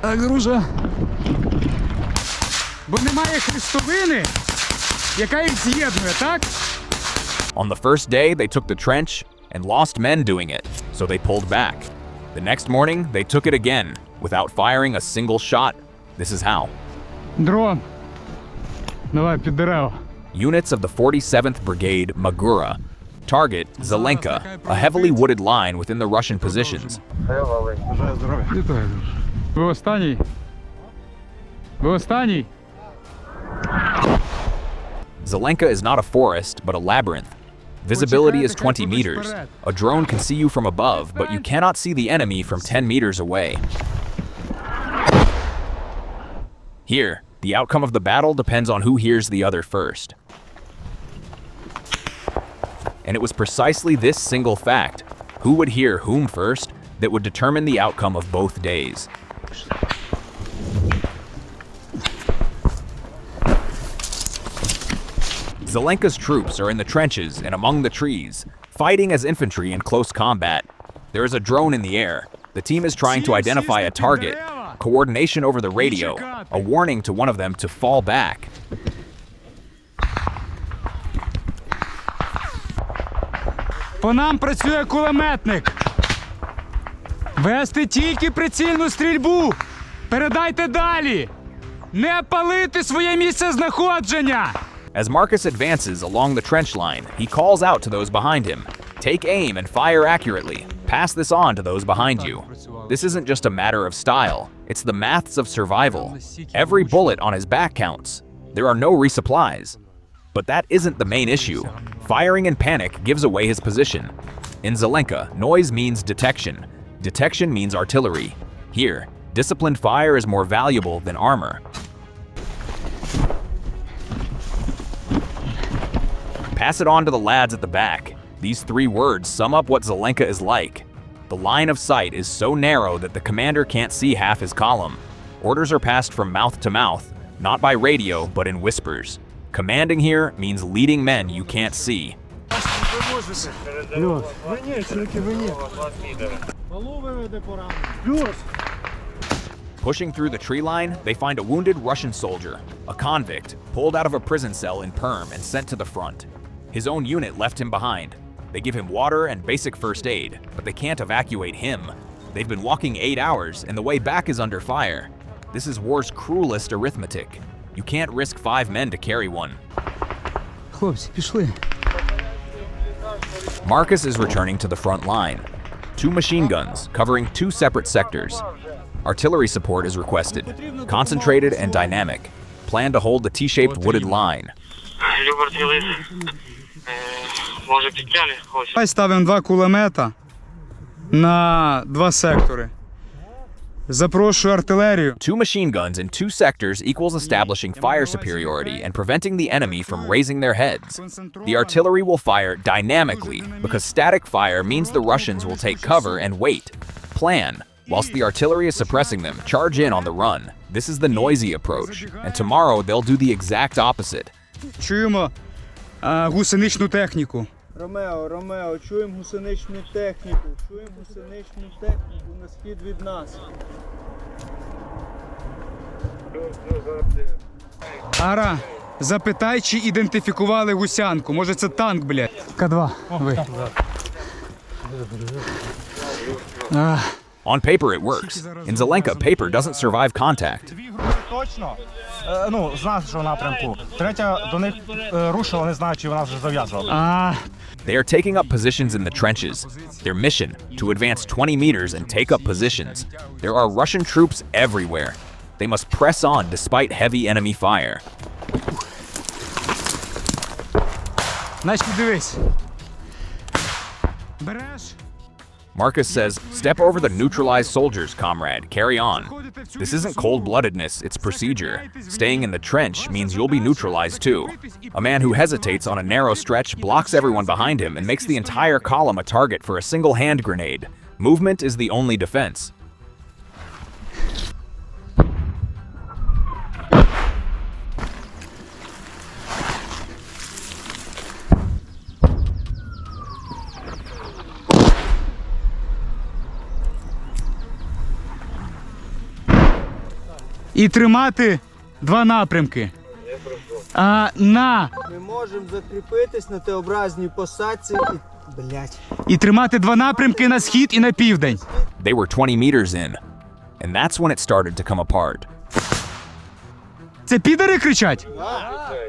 Так, друже. Бо немає хрестовини, яка їх з'єднує, так? On the first day, they took the trench and lost men doing it, so they pulled back. The next morning, they took it again, without firing a single shot. This is how. Дрон. Давай, під дерева. Units of the 47th Brigade Magura. Target, Zelenka, a heavily wooded line within the Russian positions. Бажаю здоров'я. Вітаю, друже. Ви останній? Ви останній? Zelenka is not a forest, but a labyrinth. Visibility is 20 meters. A drone can see you from above, but you cannot see the enemy from 10 meters away. Here, the outcome of the battle depends on who hears the other first. And it was precisely this single fact, who would hear whom first, that would determine the outcome of both days. Zelenka's troops are in the trenches and among the trees, fighting as infantry in close combat. There is a drone in the air. The team is trying to identify a target, coordination over the radio, a warning to one of them to fall back. По нам працює кулеметник. Вести тільки прицільну стрільбу. Передайте далі. Не палити своє місце знаходження. As Marcus advances along the trench line, he calls out to those behind him. Take aim and fire accurately. Pass this on to those behind you. This isn't just a matter of style. It's the maths of survival. Every bullet on his back counts. There are no resupplies. But that isn't the main issue. Firing in panic gives away his position. In Zelenka, noise means detection. Detection means artillery. Here, disciplined fire is more valuable than armor. Pass it on to the lads at the back. These three words sum up what Zelenka is like. The line of sight is so narrow that the commander can't see half his column. Orders are passed from mouth to mouth, not by radio, but in whispers. Commanding here means leading men you can't see. Pushing through the tree line, they find a wounded Russian soldier, a convict, pulled out of a prison cell in Perm and sent to the front. His own unit left him behind. They give him water and basic first aid, but they can't evacuate him. They've been walking 8 hours, and the way back is under fire. This is war's cruelest arithmetic. You can't risk 5 men to carry one. Хлопці, пішли. Marcus is returning to the front line. 2 machine guns, covering 2 separate sectors. Artillery support is requested, concentrated and dynamic. Plan to hold the T-shaped wooded line. Ставимо 2 кулемета на 2 сектори. Запрошую артилерію. 2 machine guns in 2 sectors equals establishing fire superiority and preventing the enemy from raising their heads. The artillery will fire dynamically because static fire means the Russians will take cover and wait. Plan. Whilst the artillery is suppressing them, charge in on the run. This is the noisy approach, and tomorrow they'll do the exact opposite. Чуємо гусеничну техніку. Ромео, чуємо гусеничну техніку, на схід від нас. Ара, запитай, чи ідентифікували гусянку. Може це танк, блядь. К2, ви. On paper it works. In Zelenka, paper doesn't survive contact. Точно, знаю, що в напрямку. Третя до них рушила, не знаю, чи вона вже зав'язувала. They are taking up positions in the trenches. Their mission, to advance 20 meters and take up positions. There are Russian troops everywhere. They must press on despite heavy enemy fire. Значить, дивись. Береш. Marcus says, step over the neutralized soldiers, comrade. Carry on. This isn't cold-bloodedness, it's procedure. Staying in the trench means you'll be neutralized too. A man who hesitates on a narrow stretch blocks everyone behind him and makes the entire column a target for a single hand grenade. Movement is the only defense. І тримати два напрямки. Ми можемо закріпитись на Т-образній посадці І тримати два напрямки на схід і на південь. They were 20 meters in, and that's when it started to come apart. Це підари кричать?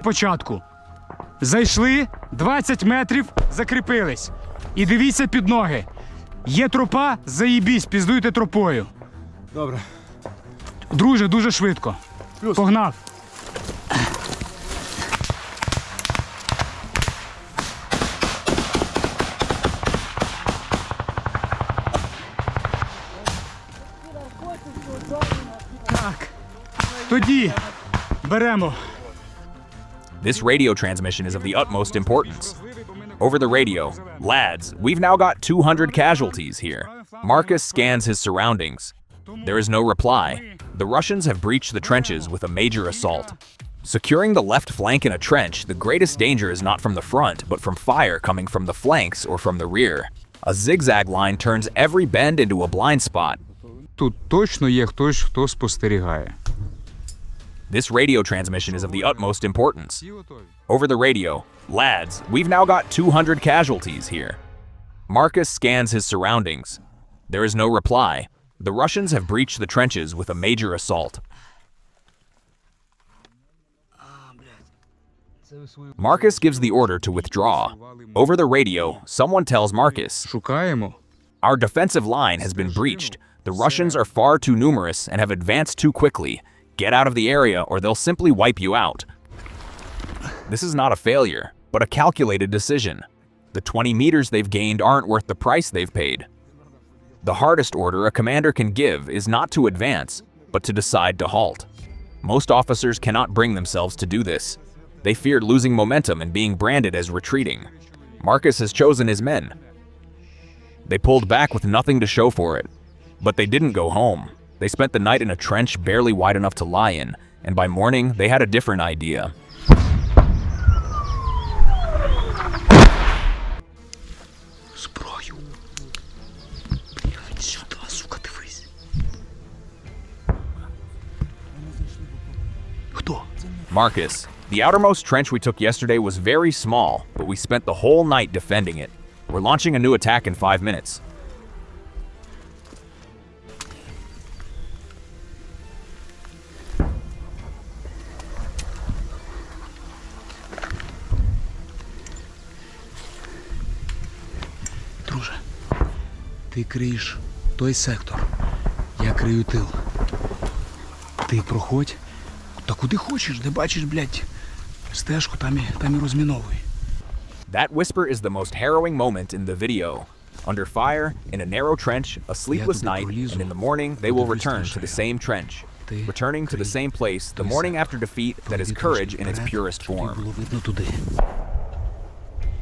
Початку. Зайшли, 20 метрів, закріпились. І дивіться під ноги. Є тропа, заїбісь, піздуйте тропою. Добре. Друже, дуже швидко. Погнав. Так. Тоді беремо. This radio transmission is of the utmost importance. Over the radio, lads, we've now got 200 casualties here. Marcus scans his surroundings. There is no reply. The Russians have breached the trenches with a major assault. Securing the left flank in a trench, the greatest danger is not from the front, but from fire coming from the flanks or from the rear. A zigzag line turns every bend into a blind spot. Тут точно є хтось, хто спостерігає. This radio transmission is of the utmost importance. Over the radio, lads, we've now got 200 casualties here. Marcus scans his surroundings. There is no reply. The Russians have breached the trenches with a major assault. Marcus gives the order to withdraw. Over the radio, someone tells Marcus, Шукаємо. "Our defensive line has been breached. The Russians are far too numerous and have advanced too quickly. Get out of the area or they'll simply wipe you out." This is not a failure, but a calculated decision. The 20 meters they've gained aren't worth the price they've paid. The hardest order a commander can give is not to advance, but to decide to halt. Most officers cannot bring themselves to do this. They feared losing momentum and being branded as retreating. Marcus has chosen his men. They pulled back with nothing to show for it. But they didn't go home. They spent the night in a trench barely wide enough to lie in, and by morning they had a different idea. Зброю. Сюди, сука, дивись. Хто? Marcus, the outermost trench we took yesterday was very small, but we spent the whole night defending it. We're launching a new attack in 5 minutes. Друже, ти криєш той сектор, я крию тил. Ти проходь, та куди хочеш, де бачиш, блядь, стежку, там і розміновуй. That whisper is the most harrowing moment in the video. Under fire, in a narrow trench, a sleepless night, and in the morning they will return to the same trench. Returning to the same place, the morning after defeat that is courage in its purest form. Було видно туди.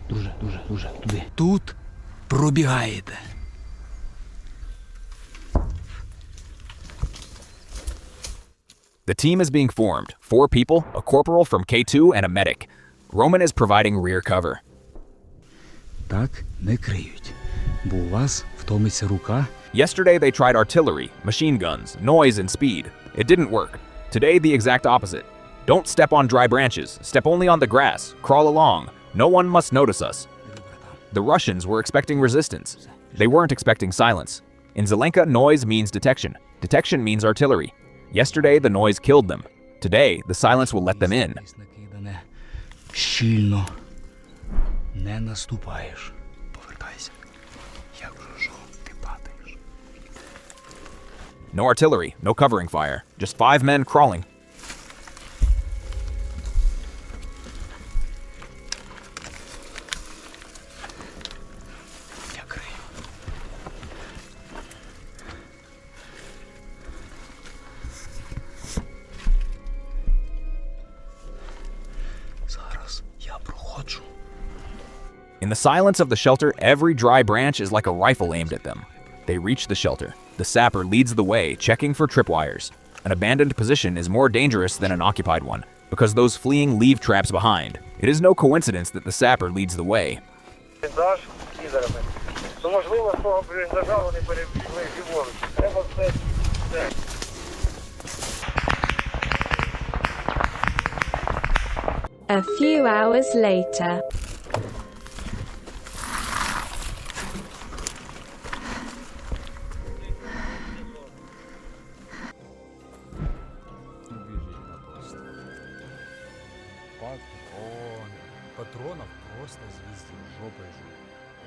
Друже, туди. Тут пробігаєте. The team is being formed. 4 people, a corporal from K2 and a medic. Roman is providing rear cover. Так не криють, бо у вас втомиться рука. Yesterday they tried artillery, machine guns, noise and speed. It didn't work. Today the exact opposite. Don't step on dry branches, step only on the grass, crawl along. No one must notice us. The Russians were expecting resistance. They weren't expecting silence. In Zelenka, noise means detection. Detection means artillery. Yesterday the noise killed them. Today the silence will let them in. Накидане щільно. Не наступаєш. Повертайся. Як вже жов, ти падаєш. No artillery, no covering fire. Just 5 men crawling. Я крию. Зараз я проходжу. In the silence of the shelter, every dry branch is like a rifle aimed at them. They reach the shelter. The sapper leads the way, checking for tripwires. An abandoned position is more dangerous than an occupied one, because those fleeing leave traps behind. It is no coincidence that the sapper leads the way. Бліндаж з лідерами. То можливо, з того бліндажа вони перебігли ліворуч. Треба все. A few hours later.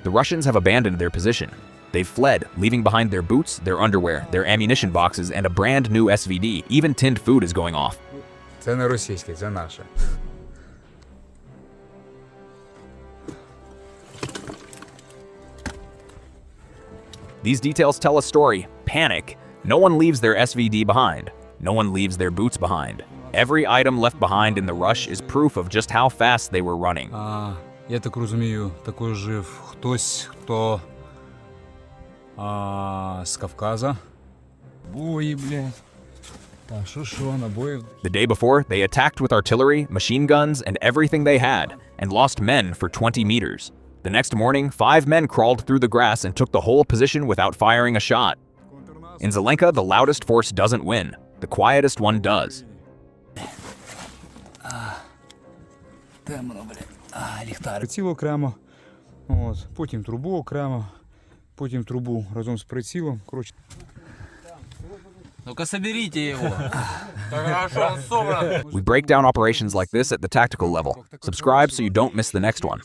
The Russians have abandoned their position. They've fled, leaving behind their boots, their underwear, their ammunition boxes, and a brand new SVD. Even tinned food is going off. Це не російське, це наше. These details tell a story. Panic. No one leaves their SVD behind. No one leaves their boots behind. Every item left behind in the rush is proof of just how fast they were running. Я так розумію, також жив хтось, хто з Кавказа. Бої, блядь. Та що, набоїв. The day before, they attacked with artillery, machine guns, and everything they had, and lost men for 20 meters. The next morning, 5 men crawled through the grass and took the whole position without firing a shot. In Zelenka, the loudest force doesn't win. The quietest one does. Темно, блядь. Ліхтар. Приціл окремо, потім трубу окремо, потім трубу разом з прицілом. Коротше. Ну-ка соберите его. Хорошо, он собран. We break down operations like this at the tactical level. Subscribe so you don't miss the next one.